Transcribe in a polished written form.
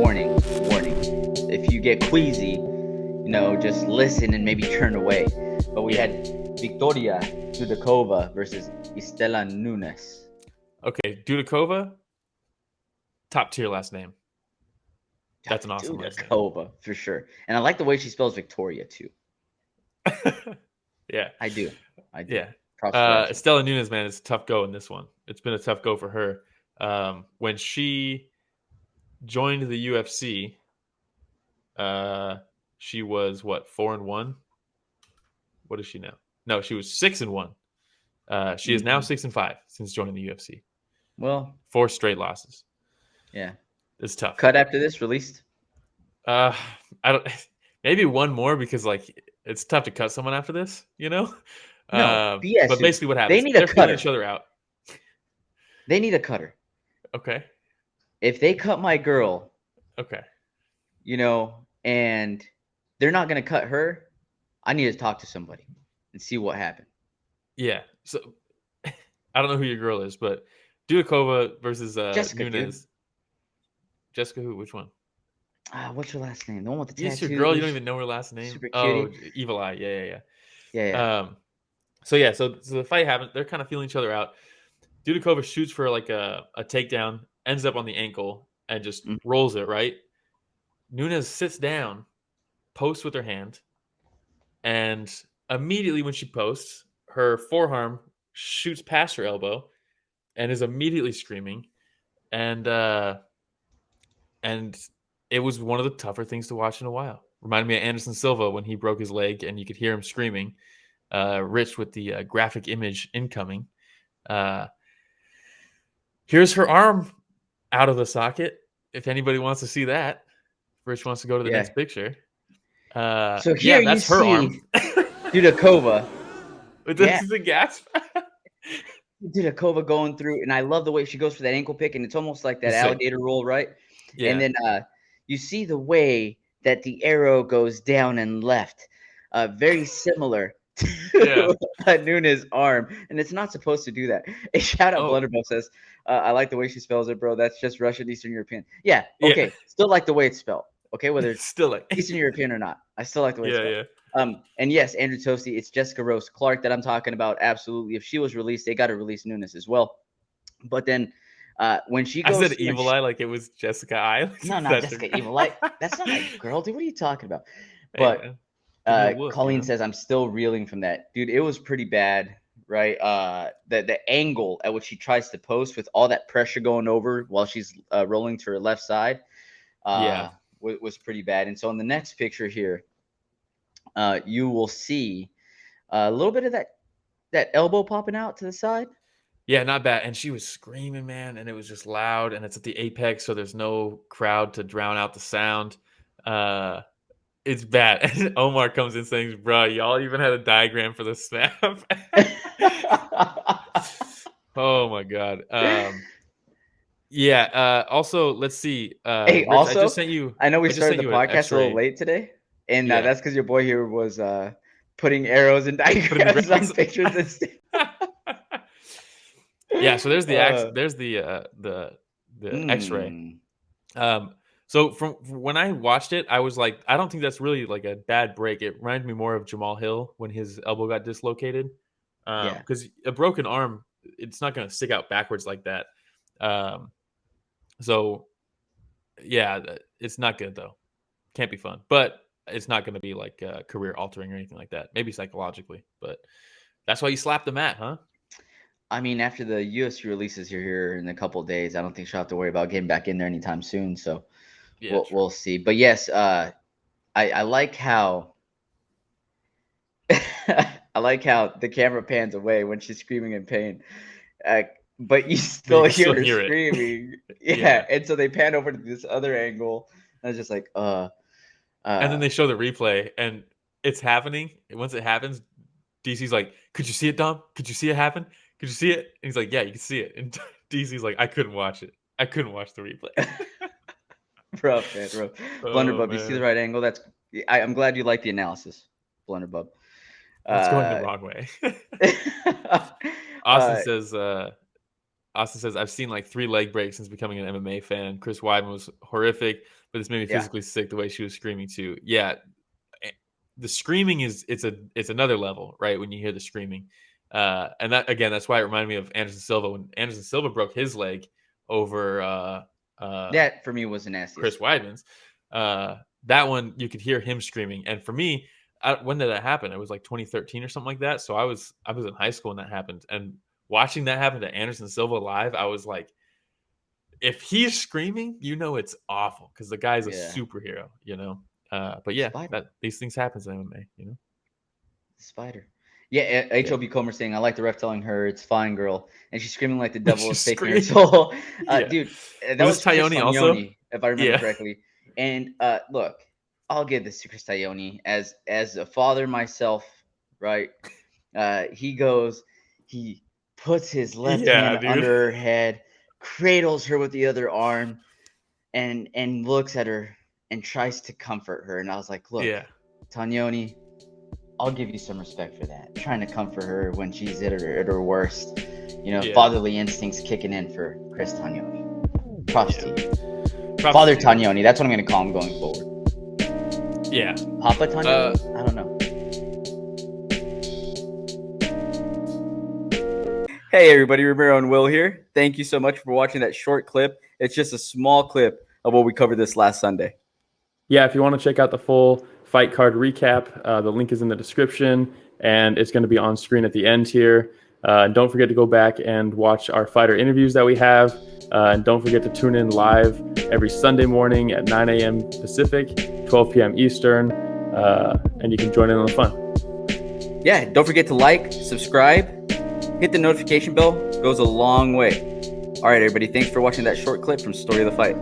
Warning, warning. If you get queasy, just listen and maybe turn away. But we had Viktoriya Dudakova versus Istela Nunes. Okay, Dudakova, top tier last name. That's an awesome last name. Dudakova, for sure. And I like the way she spells Victoria, too. Yeah. I do. Yeah. Props to her. Istela Nunes, man, it's a tough go in this one. It's been a tough go for her. When she joined the UFC, she was 4-1? What is she now? No, she was 6-1. She is now 6-5 since joining the UFC. Well, 4 straight losses. Yeah, it's tough. Cut after this, released. I don't. Maybe one more because it's tough to cut someone after this. No, BS. But basically, what happens? They're feeling each other out. They need a cutter. Okay. If they cut my girl, okay, and they're not going to cut her, I need to talk to somebody and see what happened. Yeah. So I don't know who your girl is, but Dudakova versus Jessica, Nunes. Dude. Jessica who? Which one? What's her last name? The one with the tattoos. Yes, your girl. You don't even know her last name. Super cutie. Oh, Evil Eye. Yeah. So the fight happens. They're kind of feeling each other out. Dudakova shoots for a takedown, ends up on the ankle, and just rolls it, right? Nunes sits down, posts with her hand, and immediately when she posts, her forearm shoots past her elbow and is immediately screaming. And it was one of the tougher things to watch in a while. Reminded me of Anderson Silva when he broke his leg and you could hear him screaming. Rich with the graphic image incoming. Here's her arm out of the socket. If anybody wants to see that, Rich wants to go to the next picture. So here that's you her see arm. Dudakova. But this is a gasp. Dudakova going through, and I love the way she goes for that ankle pick, and it's almost like that alligator roll, right? Yeah. And then you see the way that the arrow goes down and left, very similar to Nunes' arm, and it's not supposed to do that. A shout out, Blunderbuff says, I like the way she spells it, bro. That's just Russian Eastern European. Yeah, okay. Still like the way it's spelled. Okay, whether it's still like Eastern European or not, I still like the way it's spelled. And yes, Andrew Toasty, it's Jessica Rose Clark that I'm talking about. Absolutely. If she was released, they got to release Nunes as well. But then when she goes, I said Evil Eye like it was Jessica Eye. No, not Jessica Evil Eye. That's not my girl, dude. What are you talking about? But Colleen says I'm still reeling from that, dude. It was pretty bad, right? The angle at which she tries to post with all that pressure going over while she's rolling to her left side, was pretty bad. And so in the next picture here, you will see a little bit of that elbow popping out to the side. Yeah, not bad. And she was screaming, man, and it was just loud. And it's at the apex, so there's no crowd to drown out the sound. It's bad. And Omar comes in saying, bro, y'all even had a diagram for the snap. Oh, my God. Also, let's see. Hey, Rich, also, I just sent you. I know we started the podcast a little late today. And that's because your boy here was putting arrows and diagrams on pictures and stuff. Yeah, so there's the X-ray. So from when I watched it, I was like, I don't think that's really like a bad break. It reminded me more of Jamal Hill when his elbow got dislocated. Because a broken arm, it's not going to stick out backwards like that. So yeah, it's not good though. Can't be fun, but it's not going to be like career altering or anything like that. Maybe psychologically, but that's why you slap the mat, huh? I mean, after the UFC releases here in a couple of days, I don't think she'll have to worry about getting back in there anytime soon. So we'll see. But yes, I like how the camera pans away when she's screaming in pain, but you still hear her screaming. Yeah, and so they pan over to this other angle, and it's just like, and then they show the replay, and it's happening. And once it happens, DC's like, "Could you see it, Dom? Could you see it happen? Could you see it?" And he's like, "Yeah, you can see it." And DC's like, "I couldn't watch it. I couldn't watch the replay." Rough, man, rough. Blunderbub, you see the right angle? I'm glad you like the analysis, Blunderbub. It's going the wrong way. Austin says, Austin says, I've seen like 3 leg breaks since becoming an MMA fan. Chris Weidman was horrific, but this made me physically sick the way she was screaming too. Yeah. The screaming it's another level, right? When you hear the screaming. And that's why it reminded me of Anderson Silva when Anderson Silva broke his leg over that for me was the nastiest. Chris Weidman's. That one you could hear him screaming. And for me, when did that happen? It was like 2013 or something like that. So I was in high school when that happened. And watching that happen to Anderson Silva live, I was like, if he's screaming, it's awful because the guy's a superhero, But yeah, these things happen in MMA, Spider. Yeah, HOB Comer saying, I like the ref telling her it's fine, girl. And she's screaming like the devil is taking her soul. Dude, that was Tayoni also? if I remember correctly. And look, I'll give this to Chris Tayoni as a father myself, right? He puts his left hand under her head, cradles her with the other arm, and looks at her and tries to comfort her. And I was like, look, Tayoni, I'll give you some respect for that. Trying to comfort her when she's at her worst. Fatherly instincts kicking in for Chris Tayoni. Props to you. Father Tayoni. That's what I'm going to call him going forward. Yeah. Papa Tayoni? I don't know. Hey, everybody. Romero and Will here. Thank you so much for watching that short clip. It's just a small clip of what we covered this last Sunday. Yeah, if you want to check out the full fight card recap, the link is in the description, and it's going to be on screen at the end here. Don't forget to go back and watch our fighter interviews that we have. And don't forget to tune in live every Sunday morning at 9 a.m. Pacific, 12 p.m. Eastern, and you can join in on the fun. Yeah, don't forget to like, subscribe, hit the notification bell. It goes a long way. All right, everybody, thanks for watching that short clip from Story of the Fight.